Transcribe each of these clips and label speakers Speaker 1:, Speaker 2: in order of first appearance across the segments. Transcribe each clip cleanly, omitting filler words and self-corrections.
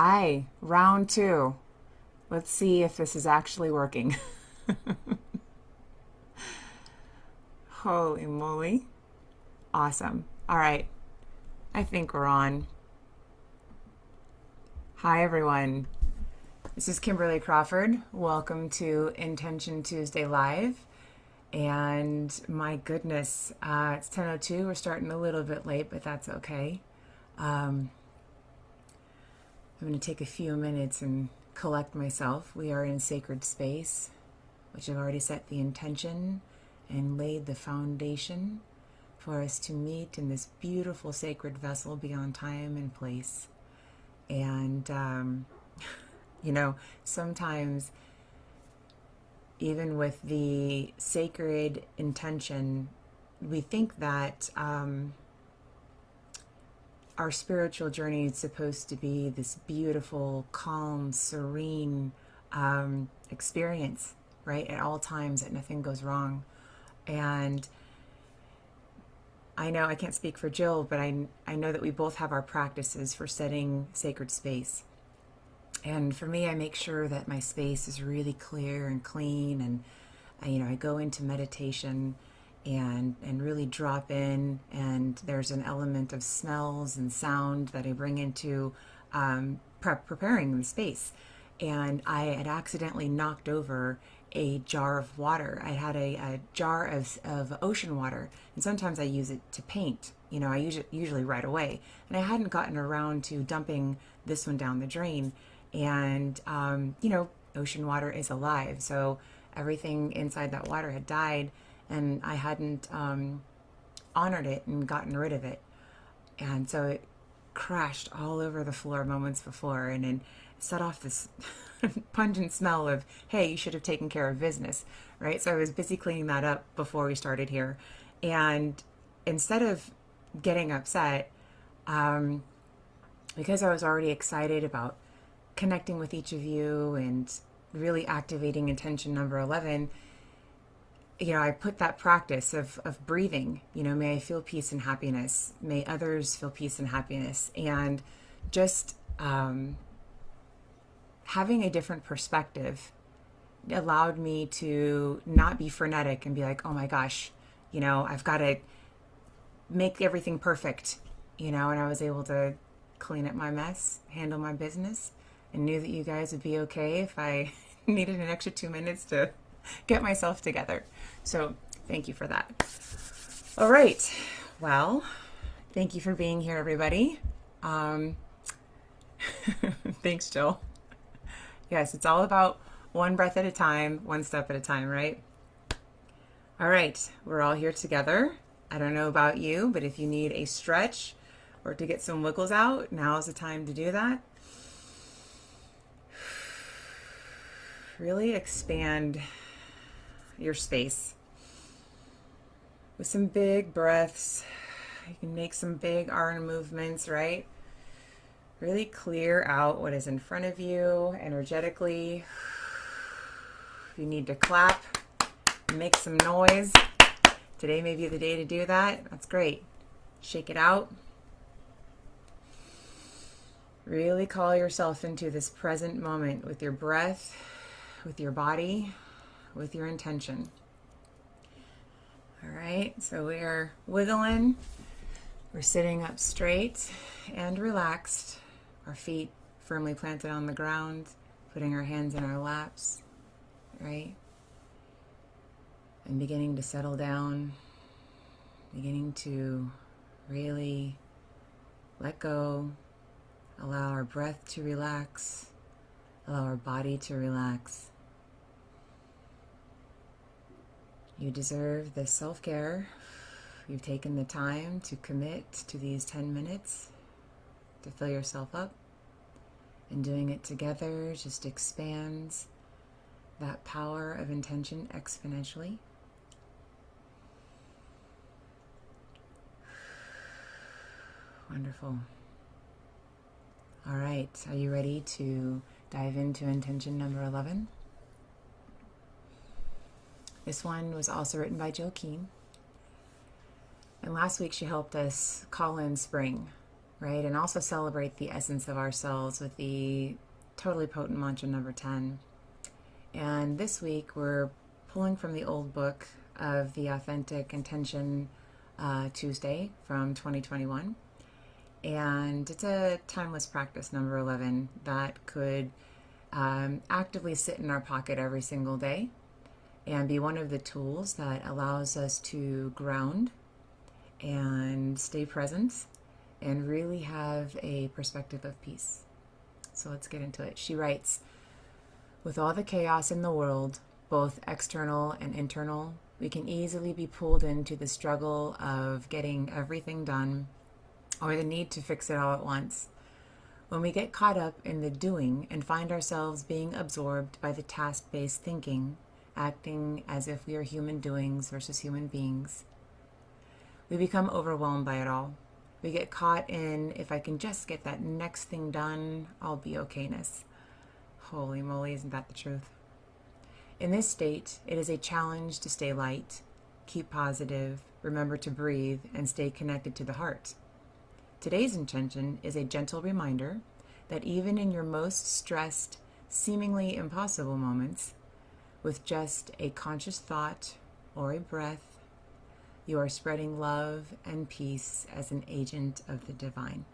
Speaker 1: Hi, round two. Let's see if this is actually working. Holy moly. Awesome. All right, I think we're on. Hi, everyone. This is Kimberly Crawford. Welcome to Intention Tuesday Live. And my goodness, it's 10:02. We're starting a little bit late, but that's okay. I'm going to take a few minutes and collect myself. We are in sacred space, which I've already set the intention and laid the foundation for us to meet in this beautiful sacred vessel beyond time and place. And, sometimes even with the sacred intention, we think that our spiritual journey is supposed to be this beautiful, calm, serene experience, right? At all times, that nothing goes wrong. And I know I can't speak for Jill, but I know that we both have our practices for setting sacred space. And for me, I make sure that my space is really clear and clean, and I go into meditation and really drop in, and there's an element of smells and sound that I bring into preparing the space. And I had accidentally knocked over a jar of water. I had a jar of ocean water, and sometimes I use it to paint. I use it usually right away, and I hadn't gotten around to dumping this one down the drain. And ocean water is alive, so everything inside that water had died, and I hadn't honored it and gotten rid of it. And so it crashed all over the floor moments before, and then set off this pungent smell of, hey, you should have taken care of business, right? So I was busy cleaning that up before we started here. And instead of getting upset, because I was already excited about connecting with each of you and really activating intention number 11, I put that practice of breathing. May I feel peace and happiness. May others feel peace and happiness. And just having a different perspective allowed me to not be frenetic and be like, oh my gosh, I've got to make everything perfect, and I was able to clean up my mess, handle my business, and knew that you guys would be okay if I needed an extra 2 minutes to get myself together. So thank you for that. All right. Well, thank you for being here, everybody. Thanks, Jill. Yes, it's all about one breath at a time, one step at a time, right? All right. We're all here together. I don't know about you, but if you need a stretch or to get some wiggles out, now is the time to do that. Really expand your space with some big breaths. You can make some big arm movements, right? Really clear out what is in front of you energetically. If you need to clap, make some noise, today may be the day to do that. That's great. Shake it out. Really call yourself into this present moment with your breath, with your body, with your intention. All right, so we are wiggling. We're sitting up straight and relaxed. Our feet firmly planted on the ground, putting our hands in our laps, right? And beginning to settle down, beginning to really let go, allow our breath to relax, allow our body to relax. You deserve the self-care. You've taken the time to commit to these 10 minutes to fill yourself up. And doing it together just expands that power of intention exponentially. Wonderful. All right, are you ready to dive into intention number 11? This one was also written by Jill B. Keene. And last week she helped us call in spring. And this week we're going to call in the fall. And we're going to call in the right? And also celebrate the essence of ourselves with the totally potent mantra number 10. And this week we're pulling from the old book of the Authentic Intention Tuesday from 2021. And it's a timeless practice, number 11, that could actively sit in our pocket every single day and be one of the tools that allows us to ground and stay present and really have a perspective of peace. So let's get into it. She writes, with all the chaos in the world, both external and internal, we can easily be pulled into the struggle of getting everything done or the need to fix it all at once. When we get caught up in the doing and find ourselves being absorbed by the task-based thinking, acting as if we are human doings versus human beings, we become overwhelmed by it all. We get caught in, if I can just get that next thing done, I'll be okayness. Holy moly, isn't that the truth? In this state, it is a challenge to stay light, keep positive, remember to breathe, and stay connected to the heart. Today's intention is a gentle reminder that even in your most stressed, seemingly impossible moments, with just a conscious thought or a breath, you are spreading love and peace as an agent of the divine.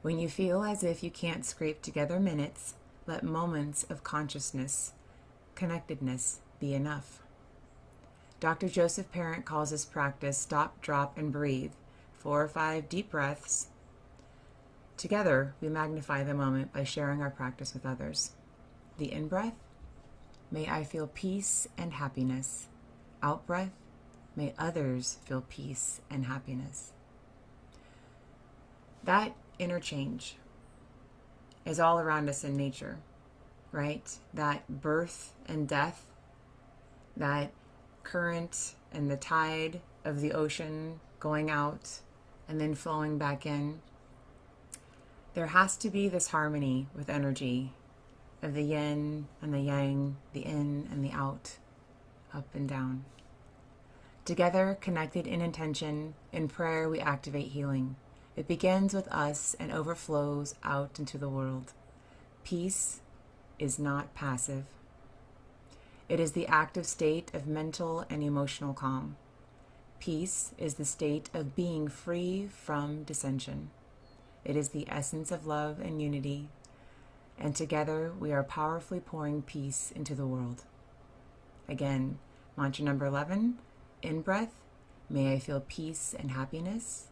Speaker 1: When you feel as if you can't scrape together minutes, let moments of consciousness, connectedness, be enough. Dr. Joseph Parent calls this practice stop, drop, and breathe. 4 or 5 deep breaths. Together, we magnify the moment by sharing our practice with others. The in-breath, may I feel peace and happiness. Out-breath, may others feel peace and happiness. That interchange is all around us in nature, right? That birth and death, that current and the tide of the ocean going out and then flowing back in. There has to be this harmony with energy of the yin and the yang, the in and the out, up and down. Together, connected in intention, in prayer we activate healing. It begins with us and overflows out into the world. Peace is not passive. It is the active state of mental and emotional calm. Peace is the state of being free from dissension. It is the essence of love and unity, and together we are powerfully pouring peace into the world. Again, mantra number 11, in-breath, may I feel peace and happiness.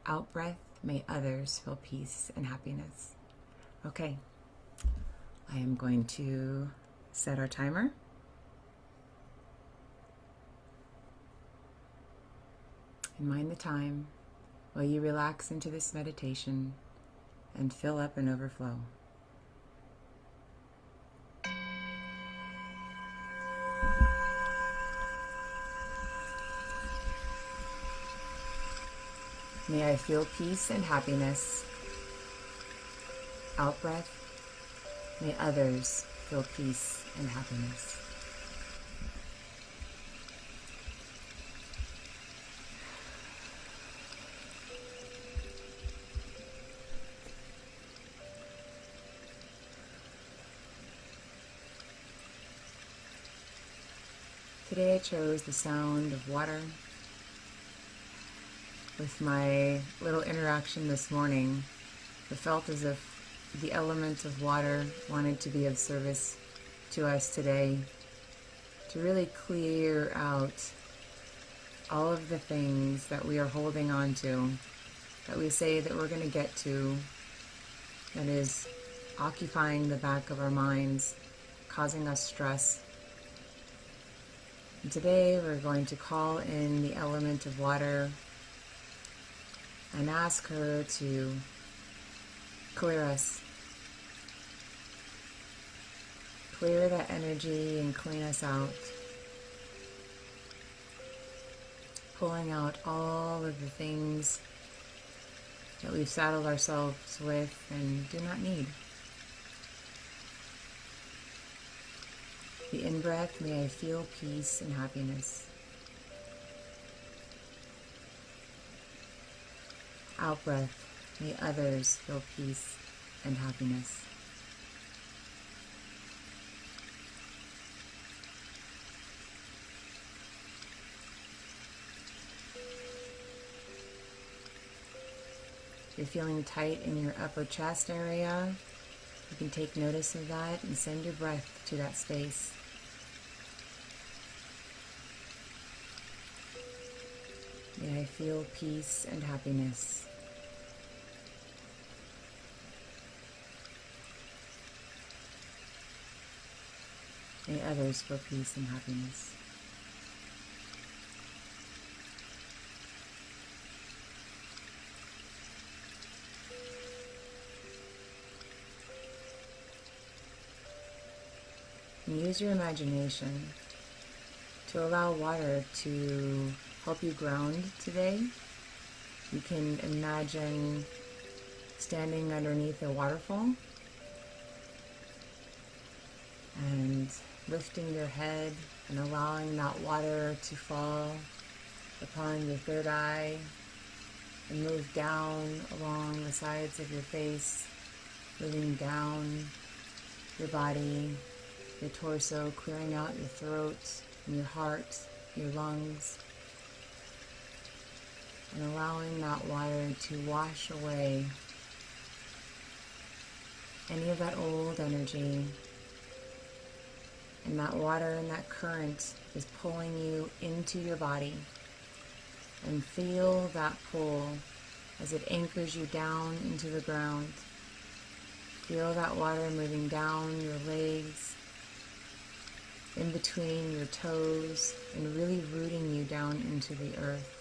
Speaker 1: Out-breath, may others feel peace and happiness. Okay, I am going to set our timer. And mind the time while you relax into this meditation and fill up and overflow. May I feel peace and happiness. Out breath, may others feel peace and happiness. Today I chose the sound of water. With my little interaction this morning, it felt as if the element of water wanted to be of service to us today, to really clear out all of the things that we are holding on to, that we say that we're going to get to, that is occupying the back of our minds, causing us stress. And today we're going to call in the element of water and ask her to clear us. Clear that energy and clean us out. Pulling out all of the things that we've saddled ourselves with and do not need. The in-breath, may I feel peace and happiness. Out breath, may others feel peace and happiness. If you're feeling tight in your upper chest area, you can take notice of that and send your breath to that space. May I feel peace and happiness. May others feel peace and happiness. And use your imagination to allow water to help you ground today. You can imagine standing underneath a waterfall and lifting your head and allowing that water to fall upon your third eye and move down along the sides of your face, moving down your body, your torso, clearing out your throat and your heart, your lungs, and allowing that water to wash away any of that old energy. And that water and that current is pulling you into your body. And feel that pull as it anchors you down into the ground. Feel that water moving down your legs, in between your toes, and really rooting you down into the earth.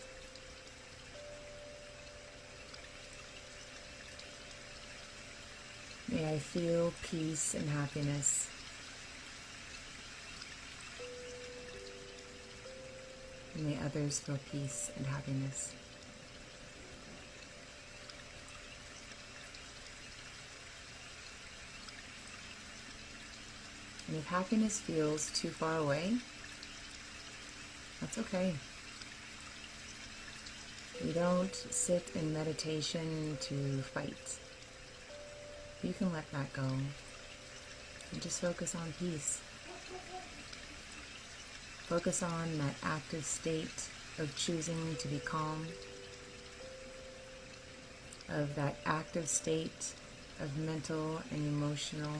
Speaker 1: May I feel peace and happiness. And may others feel peace and happiness. And if happiness feels too far away, that's okay. We don't sit in meditation to fight. You can let that go and just focus on peace. Focus on that active state of choosing to be calm, of that active state of mental and emotional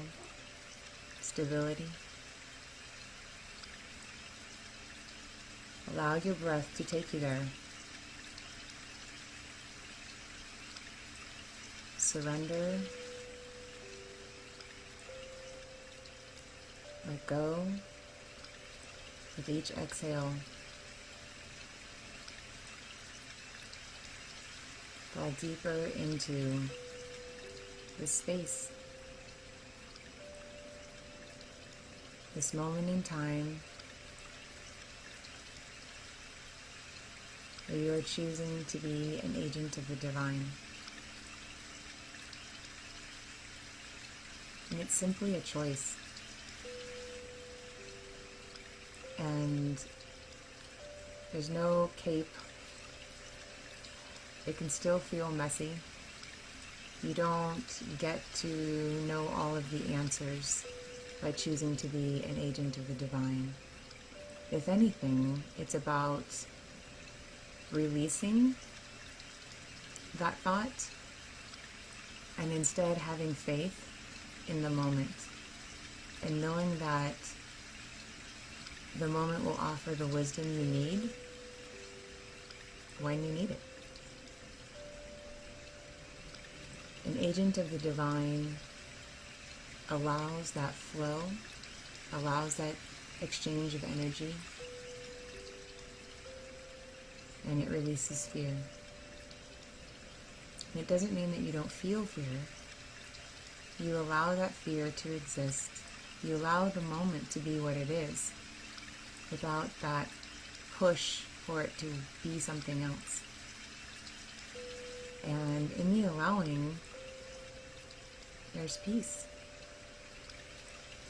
Speaker 1: stability. Allow your breath to take you there. Surrender. Let go with each exhale. Fall deeper into this space, this moment in time where you are choosing to be an agent of the divine. And it's simply a choice. And there's no cape. It can still feel messy. You don't get to know all of the answers by choosing to be an agent of the divine. If anything, it's about releasing that thought and instead having faith in the moment and knowing that the moment will offer the wisdom you need when you need it. An agent of the divine allows that flow, allows that exchange of energy, and it releases fear. And it doesn't mean that you don't feel fear. You allow that fear to exist. You allow the moment to be what it is, without that push for it to be something else. And in the allowing, there's peace.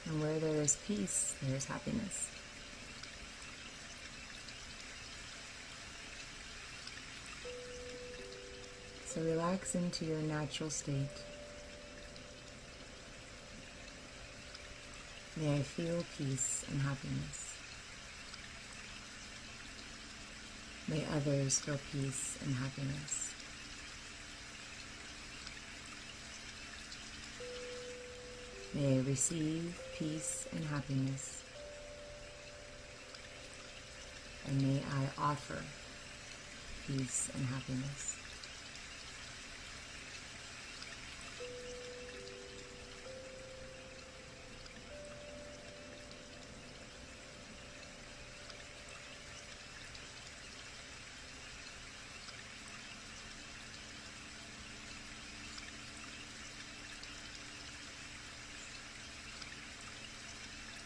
Speaker 1: And where there is peace, there is happiness. So relax into your natural state. May I feel peace and happiness. May others feel peace and happiness. May I receive peace and happiness. And may I offer peace and happiness.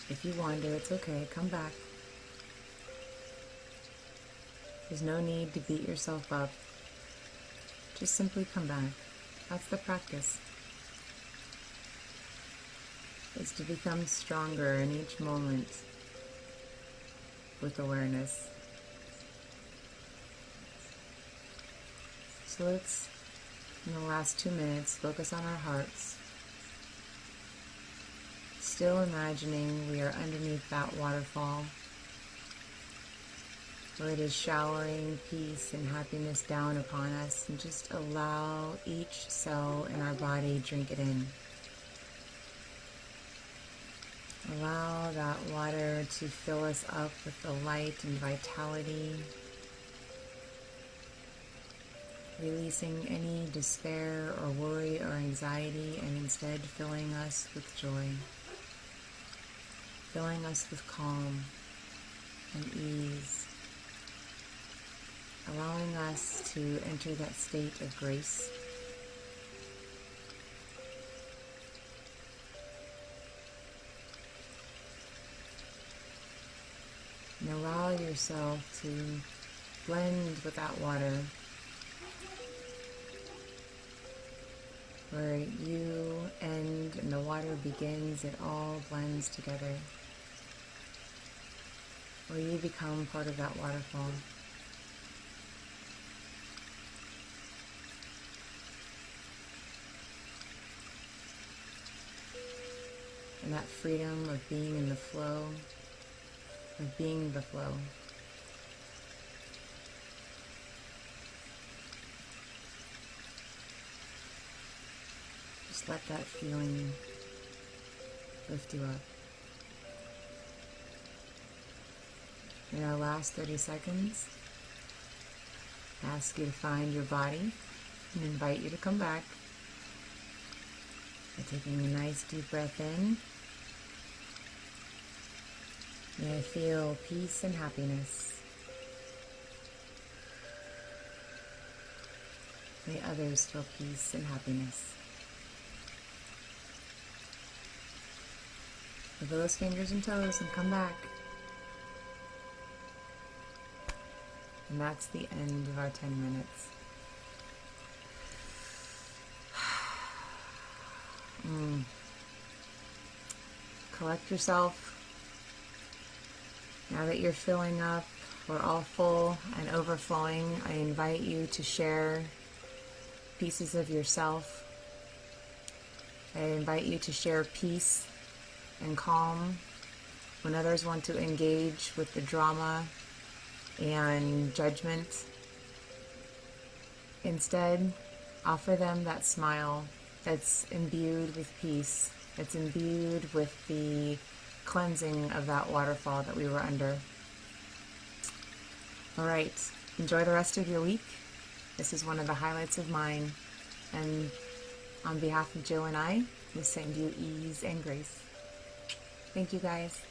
Speaker 1: If you wander, it's okay. Come back. There's no need to beat yourself up. Just simply come back. That's the practice. Is to become stronger in each moment with awareness. So let's, in the last 2 minutes, focus on our hearts. Still imagining we are underneath that waterfall, where it is showering peace and happiness down upon us, and just allow each cell in our body drink it in. Allow that water to fill us up with the light and vitality, releasing any despair or worry or anxiety, and instead filling us with joy, filling us with calm and ease, allowing us to enter that state of grace. And allow yourself to blend with that water, where you end and the water begins, it all blends together, where you become part of that waterfall. And that freedom of being in the flow, of being the flow. Just let that feeling lift you up. In our last 30 seconds, I ask you to find your body and invite you to come back by taking a nice deep breath in. May I feel peace and happiness. May others feel peace and happiness. Wiggle those fingers and toes and come back. And that's the end of our 10 minutes. Collect yourself. Now that you're filling up, we're all full and overflowing, I invite you to share pieces of yourself. I invite you to share peace and calm when others want to engage with the drama and judgment. Instead, offer them that smile that's imbued with peace, that's imbued with the cleansing of that waterfall that we were under. All right, enjoy the rest of your week. This is one of the highlights of mine, and on behalf of Jill and I, we send you ease and grace. Thank you, guys.